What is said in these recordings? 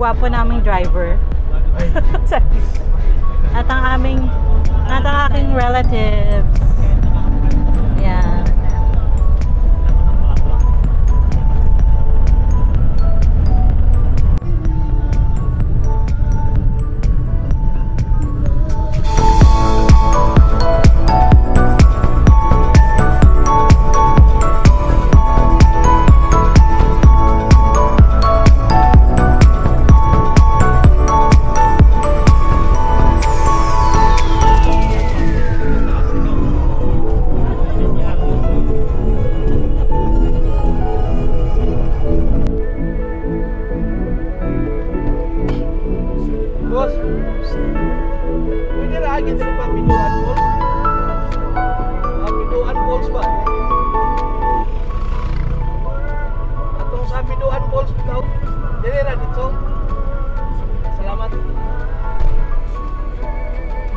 gwapo naming driver. At ang aking relatives. Yan.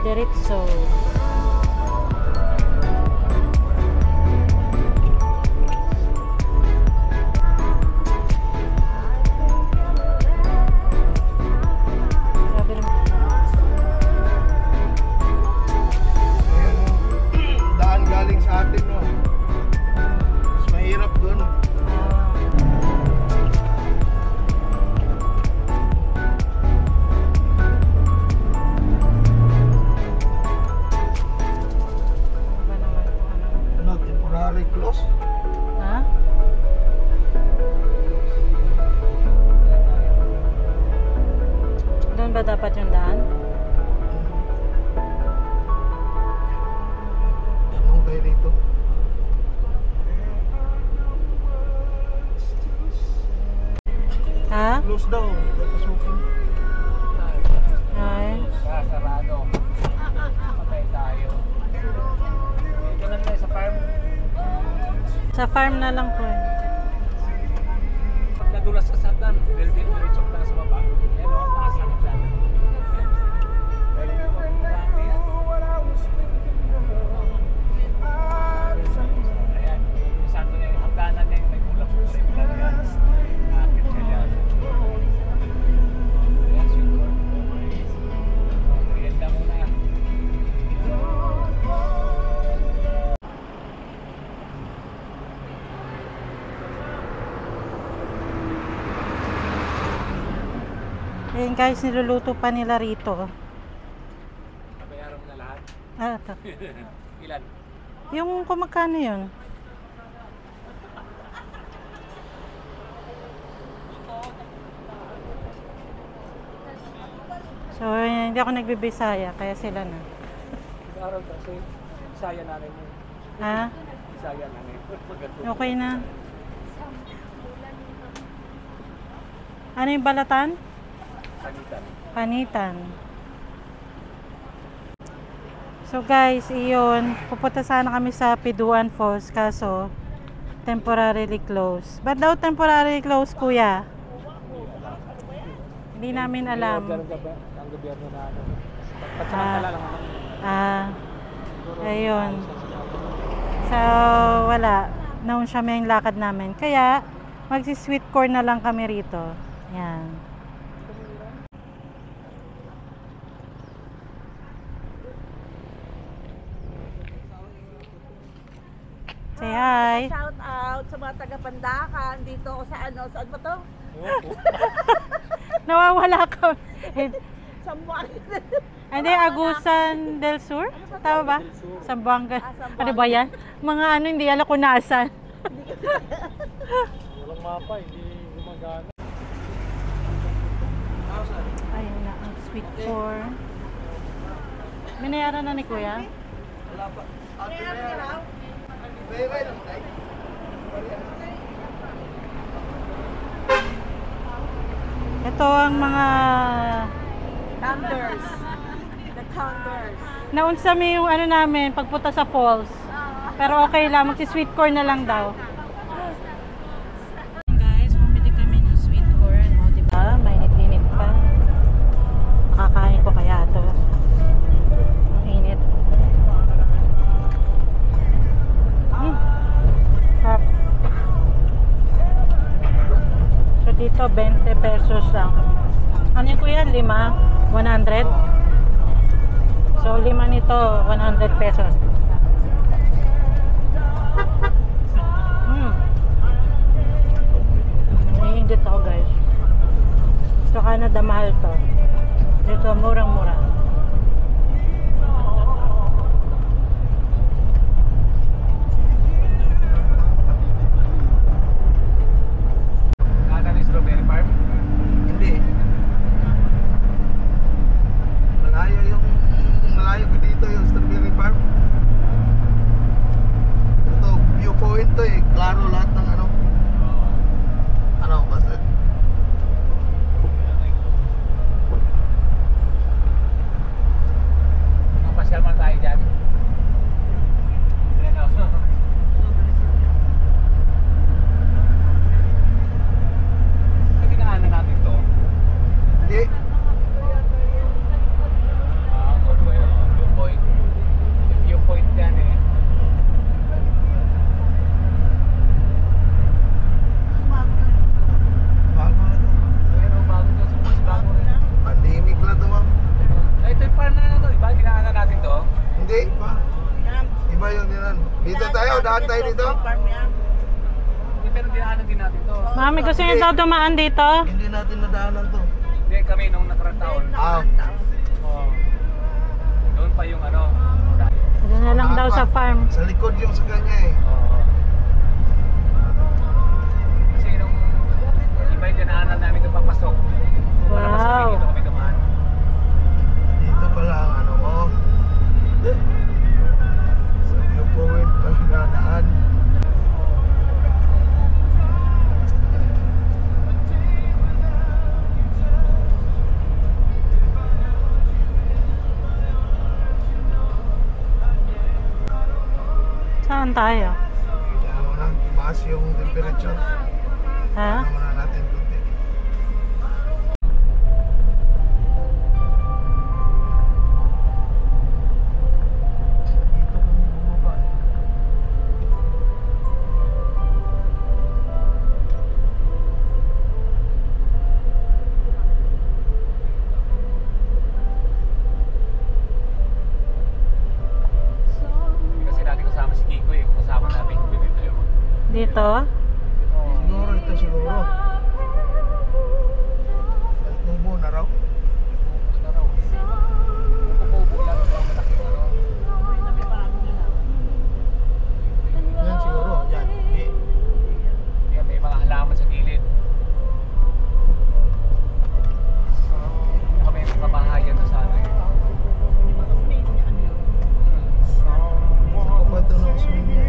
Diretso. Daan galing sa atin, no? Mas mahirap dun. Temporary close. Ha? Doon ba dapat yung daan? Tanong tayo dito. Ha? Close daw. Papasukin. Ay. Sarado. Patay tayo. Dito lang tayo sa farm. Sa farm na lang po. Pag nadulas ka sa hagdan, diretso ka na sa baba. Ayan o, taas ang hagdan. Ayan, yung santo niya, yung hagdanan niya yung may kulang-kulang yung yan. Nakakit siya yan. Ayan, sweet corn. Merienda muna. Ayan guys, niluluto pa nila rito. Nabayaran mo na lahat? Ah, ito. Ilan? Yung kumagkano yun? So, hindi ako nagbibisaya, kaya sila na. Nag-aaral kasi, Bisaya nanay mo. Ha? Bisaya nanay mo. Okay na. Ano yung balatan? Panitan. Panitan. So guys, iyon. Pupunta sana kami sa Piduan Falls, kaso temporarily closed. Ba't daw temporarily closed, kuya? Hindi namin alam. Ang gobyerno na ano. Patsamantala lang naman. Ayun. So, wala. Naun siya may lakad namin. Kaya, magsi-sweet corn na lang kami rito. Yan. Say hi. Shout out sa mga taga-Pandakan dito o sa ano, saan ba to? Nawawala ka. Sambuanga. Hindi, Agusan del Sur? Tama ba? Sambuanga. Ano ba yan? Mga ano, hindi alam kung nasaan. Walang mapa, hindi gumagana. Ayun na, ang sweet corn. Binayaran na ni kuya? Wala pa. Ito ang mga Thunders. The Thunders. naunsami yung ano namin pagpunta sa falls. Pero okay lang, magsi-sweet corn na lang daw. Guys, bumili kami ng sweet corn, oh, di ba? Mainit-init pa. Makakain ko kaya ito. Ang init. Sarap. So dito 20 pesos lang. kuya, 5, 100. So 5 nito, 100 pesos. Naiingit ako guys. Sa Canada mahal to. Dito murang-mura. Nakatali strawberry farm. Hindi. Malayo ko dito yung strawberry farm. Ito, viewpoint to eh. Klaro lahat ng ano. Ano, basta. Pasyal man tayo dyan. Ayan o. Pwede naanan natin to. Hindi. Viewpoint. Viewpoint yan eh. Bago na to. Ayan o, bago to. Mas bago rin. Pandemic lang to, ma'am. Ay, ito yung farm na to. Diba? Dinaanan natin to. Hindi. Iba yung dinan. Dito tayo, daan tayo dito. Pero dinaanan din natin to. Mami, gusto niyo daw dumaan dito? Hindi natin nadaanan to. Hindi kami nung nakarang taon. Ah, Oo. Doon pa yung ano. Doon na lang daw sa farm. sa likod yung sa kanya eh. Oo. Kasi nung iba yung dinaanan namin doon papasok. Wala pa sabi Wow. dito kami dumaan. Dito pala ang ano mo. Sa viewpoint pala nadaan. Saan tayo? Kaya mo na, tumaas yung temperature. Ha? Ano muna natin kunti. Dito kami bumaba. Hindi kasi natin kasama si Kiko eh. Kasama namin. Dito? Siguro ito siguro. Ay, tubo na raw. Ano raw? Kukubo lang. Malaki ano. Yan siguro. Yan. Hindi. Yan, may mga halaman sa gilid. Kami may kabahayan na sana eh. Sa kupa ito ng swing niya.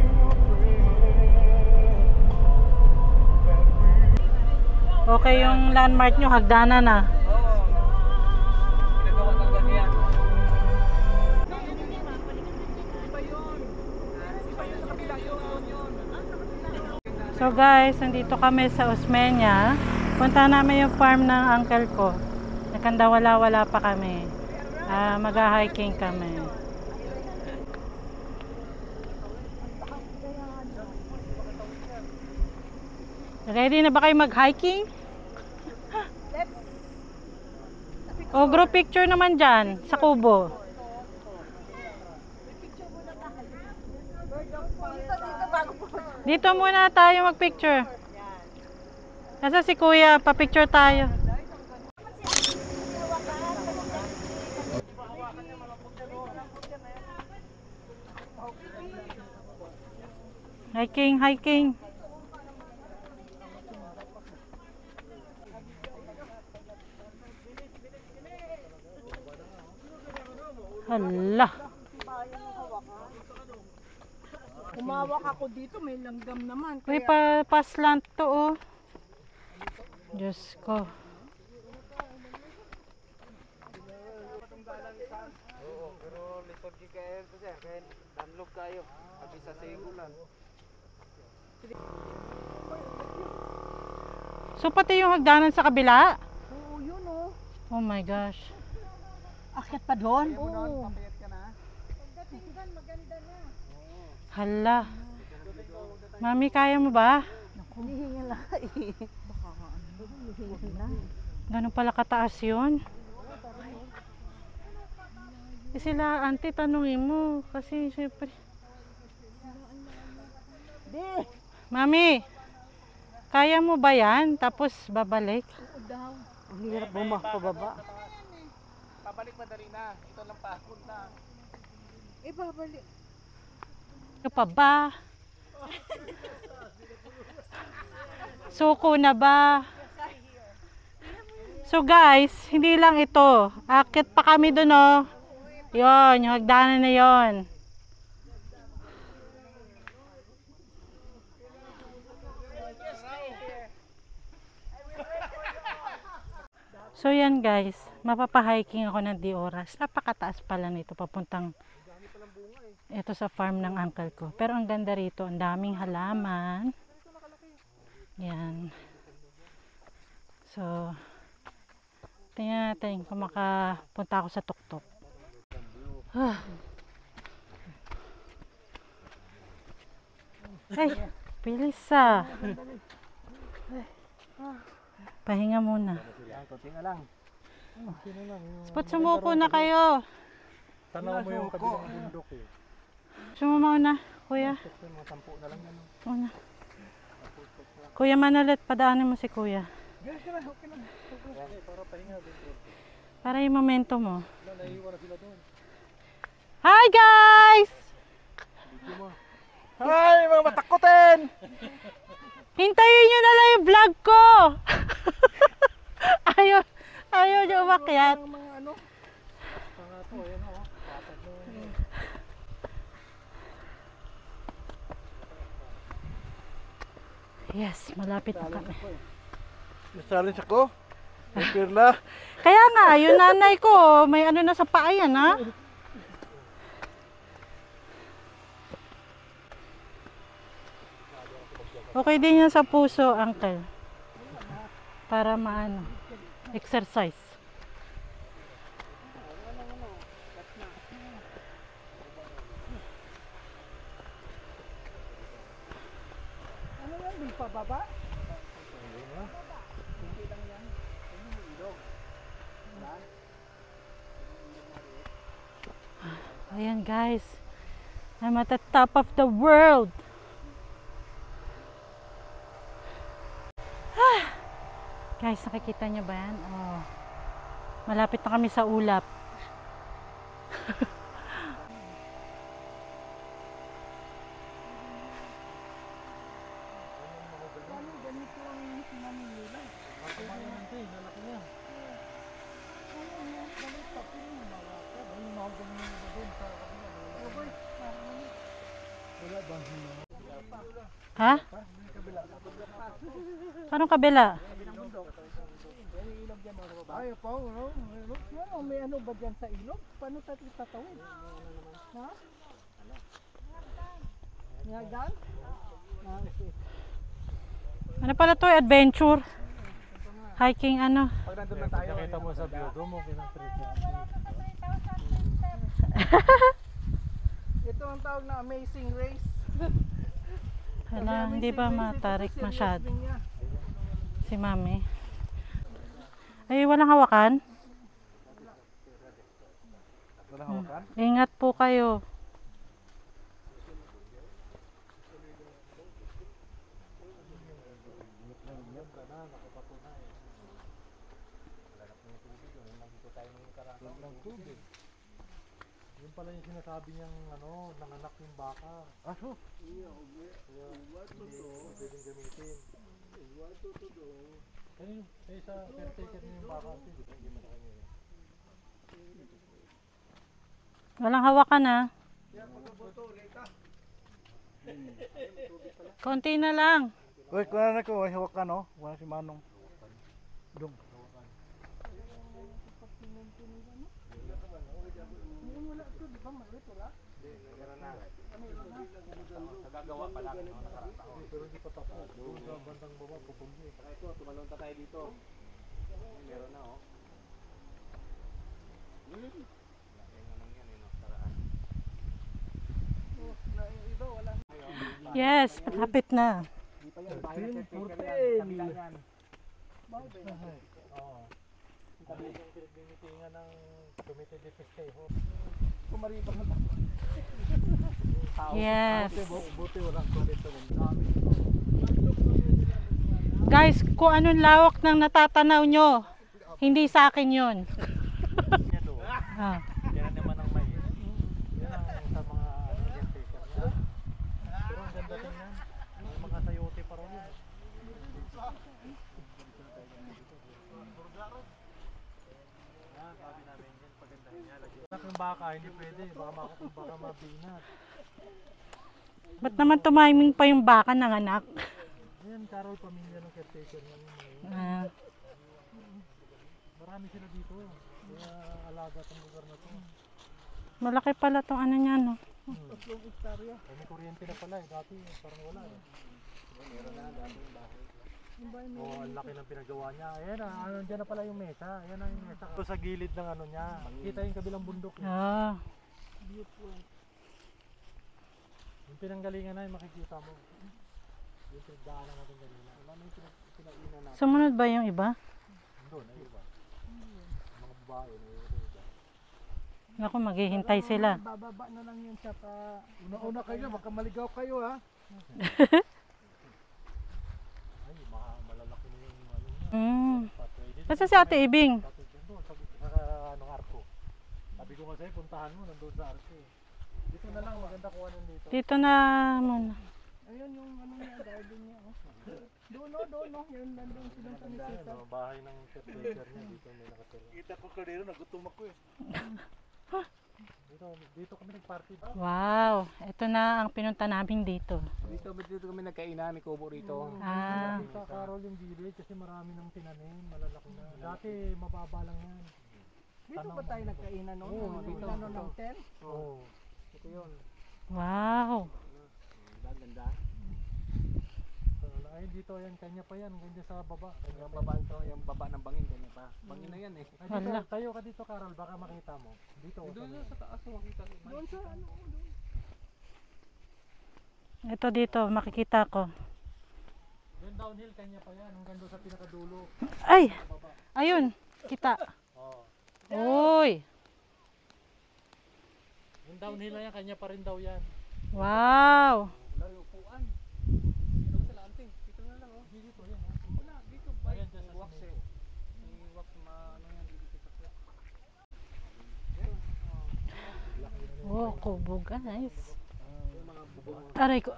Okay yung landmark nyo, hagdanan na. Oo. Pinagawa talaga niyan. So guys, nandito kami sa Osmeña. Punta namin yung farm ng uncle ko. Nakanda wala pa kami. Mag-hiking kami. Ready na ba kayo mag-hiking? O group picture naman dyan sa kubo. Dito muna tayo mag-picture. Nasa si kuya, pa-picture tayo. Hiking. Hala. Humawak ako dito, may langgam naman. Uy, paslant to oh. Diyos ko. Oo, pero lisod kayo ito siya. Kaya danlog kayo. Abi sa segulan. So pati yung hagdanan sa kabila? Oo, yun oh. Oh my gosh. Akit pa doon? Oo. Hala. Mami, kaya mo ba? Hinihingi lang eh. Baka ano, hinihingi na. Ganun pala kataas yun. Eh sila, auntie, tanungin mo. Kasi syempre. Mami, kaya mo ba yan? Tapos babalik? Ang hirap pababa. Pabalik madali na. Ito lang pahod na. Ibabalik. Ano pa ba? Suko na ba? So guys, hindi lang ito. Akit pa kami dun, oh. Yon, yung hagdanan na yon. So yan guys, mapapahiking ako ng di oras. Napakataas pala nito papuntang ito sa farm ng uncle ko. Pero ang ganda rito, ang daming halaman. Yan. So, tingnan natin kung makapunta ako sa tuktok. Ay, bilis ah. Pahinga muna. Kunti na lang. Spot, sumuko na kayo. Tanaw mo yung kabilang bundok eh. Sumama na, kuya. Mga 10 na lang yan. Una. Kuya Manolet, padaanin mo si kuya. Okay na. Para pahinga din. Para yung momento mo. Naiiwan na sila doon. Hi guys! Hi mga matakotin! Hintayin nyo na lang yung vlog ko! ayaw nyo umakyat. Mga ano? Pangato, ayan o. Yes, malapit na kami. Challenge ako? Okay na. Kaya nga, yung nanay ko, may ano na sa paa yan, ha? Okay din yan sa puso, uncle. Para maano, exercise. Ano yan? Di pababa? Ayan guys, I'm at the top of the world. Guys, nakikita nyo ba yan? Oh, malapit na kami sa ulap. Ha? Anong kabila? Ay, pa, no? Ano, may ano ba dyan sa ilog? Paano tayo tatawid? Ha? Yagan? Ano pala to? Adventure? Hiking ano? Pag nandun na tayo, nakita mo sa biodome mo, Ito ang tawag na amazing race. Hala, hindi ba matarik masyado si mami? Ay, walang hawakan? walang hawakan? Ingat po kayo. Yun pala yung sinasabi niyang ano, nanganak yung baka. Ano? Iya, pwedeng gamitin. Eh sa caretaker niyo yung baka, hindi mo na kanya yun. Walang hawakan ha. Konti na lang. Uy, kuna na ko, hawak ka no? Wala si Manong. Dong. Nagagawa pa lang no, nakarataon. Pero hindi pa tapos. Doon sa bandang baba, pupunta. Ito, tumalon tayo dito. Meron na oh. Yes, malapit na. Oo. Kami yung pinagmimitingan ng Committee de Festejo. Kumaribang na. Yes. Buti walang kwalito ng dami. Guys, kung anong lawak ng natatanaw nyo, hindi sa akin yun. Niya doon. Ah. Yan naman ang may. Yan ang sa mga gestation niya. Pero ang ganda tingnan. May mga sayote pa rin yun. Sabi namin yan, pagandahin niya. Anak ng baka, hindi pwede. Baka mabinat. Ba't naman tumiming pa yung baka ng anak? Ayan, Carol, pamilya ng caretaker niya. Ah. Marami sila dito. Kaya alaga itong lugar na to. Malaki pala tong ano niya, no? Tatlong hektarya. May kuryente na pala eh. Dati parang wala eh. Meron na, dati yung bahay. Oo, ang laki ng pinagawa niya. Ayan na, dyan na pala yung mesa. Ayan na yung mesa. Ito sa gilid ng ano niya. Kita yung kabilang bundok niya. Ah. Yung pinanggalingan na yung makikita mo. Yung pinagdaanan natin kanina. Ano yung pinainan natin? Sumunod ba yung iba? Doon, ay iba. Mga babae na iba. Naku, maghihintay sila. Bababa na lang yun sa pa. Una-una kayo, baka maligaw kayo ha. Ay, malalaki na yung ano niya. Pwede Basta si Ate Ibing. doon, sa anong arko. Sabi ko kasi, puntahan mo, nandun sa arko eh. Dito na lang, maganda kuha nun dito. Dito na muna. Ayun yung ano niya, garden niya. Oh. Doon no. Yun nandun silang panisita. Ayan, bahay ng caretaker niya, dito may nakatira. Kita ko kanina, nagutom ako eh. Dito kami nag-party. Wow. Ito na ang pinunta namin dito. Dito kami nagkainan, may kubo rito. Ah. Sa Carol yung village kasi marami nang tinanim, malalaki na. Dati mababa lang yan. Dito ba tayo nagkainan noon? Oo, Dito dito. ano ng tent? Oo. Ito yun. Wow. Ganda. Ay, dito yan, kanya pa yan, kanya sa baba. Yung baba to, yung baba ng bangin, kanya pa. Bangin na yan eh. Ay, Wala. dito, tayo ka dito, Carol, baka makita mo. Dito. Doon sa taas mo makita. Doon sa ano? Ito dito, makikita ko. Yung downhill, kanya pa yan, hanggang doon sa pinakadulo. Ay! Ayun, kita. Oo. Uy! Yung downhill na yan, kanya pa rin daw yan. Wow! Wala yung upuan. Dito sa lanting. Dito na lang oh. Dito yan. Wala, dito ba? Ayan, dyan sa Wax eh. cemento. May wax ano yan, dito sa kaya. Oh, kubo guys. Yung mga bubong. Aray ko.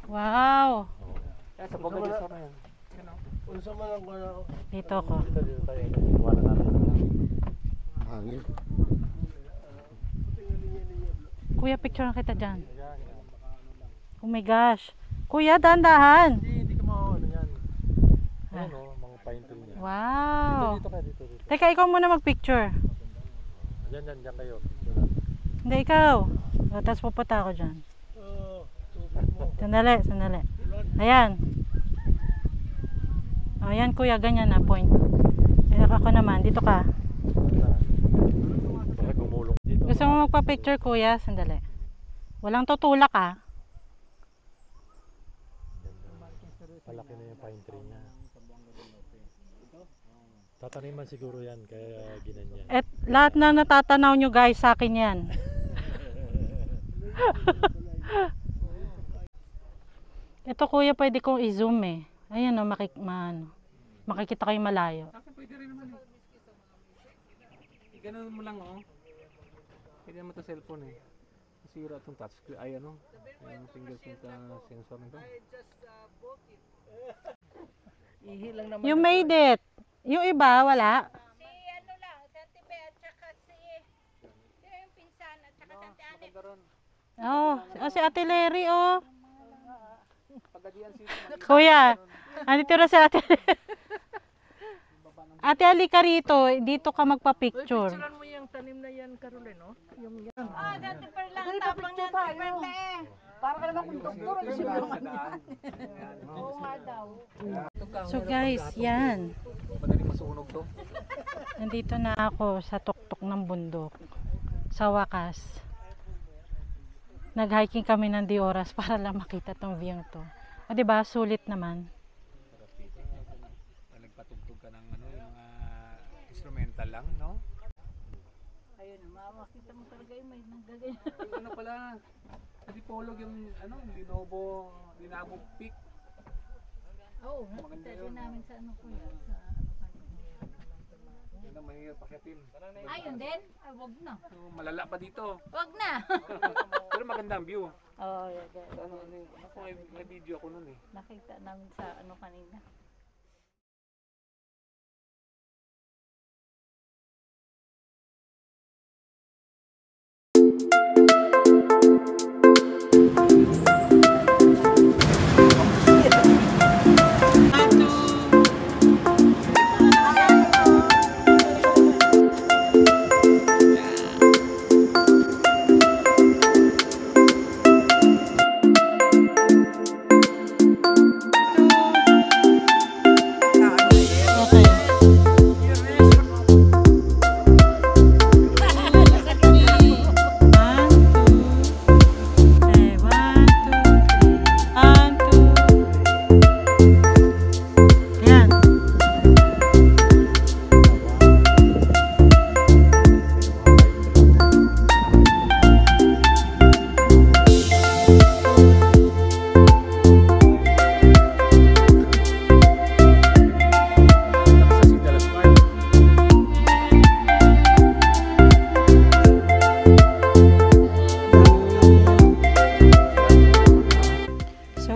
Wow! Kaya sa bogad yung sana yan. Dito ko. Dito tayo. Iwanan natin. Kuya, picture na kita dyan. Ayan, yan. Oh my gosh. Kuya, dahan-dahan. Hindi ka ano yan. Ayan o, mga pine tree niya. Wow. Dito ka, dito. Teka, ikaw muna mag-picture. Diyan kayo. Hindi, ikaw. O, tapos pupunta ako dyan. Sandali. Ayan. O, ayan kuya, ganyan na point. Ako naman, dito ka. Baka gumulong dito. Gusto mo magpa-picture kuya? Sandali. Walang tutulak ah. Palaki na yung pine tree niya. Tataniman siguro yan, kaya ginanyan. At lahat na natatanaw nyo guys, sa akin yan. Ito kuya, pwede kong i-zoom eh. Ayan o, makikita kayo malayo. Akin pwede rin naman eh. Ganun mo lang oh. Pwede naman ito cellphone eh. Masira itong touchscreen. Ay ano. Yung fingerprint sensor nito. Ihi lang naman. You made it. Yung iba, wala. Si ano lang, si Ate Be at saka yung pinsan at saka si Ate Anip. Oh, si Ate Lery oh. Pagadian si Kuya, andito na si Ate. Ate, halika rito. Dito ka magpa-picture. Picturean mo yung tanim na yan, Caroline, no? Yung yan. Oh, dati pa lang tapang niya si Berte. Para ka naman kung doktor, ang sinuman yan. Oo nga daw. So guys, yan. Madaling masunog to. Nandito na ako sa tuktok ng bundok. Sa wakas. Nag-hiking kami ng 2 oras para lang makita tong view to. O diba, sulit naman. Nagpatugtog ka ng ano, yung mga instrumento. Basta lang, no? Ayun, makita mo talaga yung may nanggaganyan. Yung ano pala, hindi polog yung ano, Linabo Peak. Oo, Maganda nakita yun. din namin sa ano kuya, sa ano kanina. Yun ang mahirap pakitin. Ayun din? Ay, wag na. So, malala pa dito. Wag na. Pero maganda ang view. Oo, yeah, yeah. Ako may video ako nun eh. Nakita namin sa ano kanina.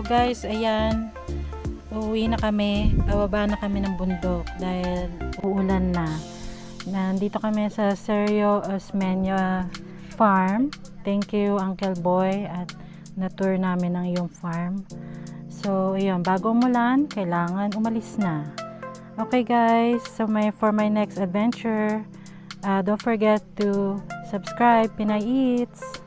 Guys, ayan, uuwi na kami, bababa na kami ng bundok dahil uulan na. Nandito kami sa Sergio Osmeña Farm. Thank you Uncle Boy at na-tour namin ang iyong farm. So, ayun, bago umulan, kailangan umalis na. Okay guys, so for my next adventure, don't forget to subscribe Pinay Eats.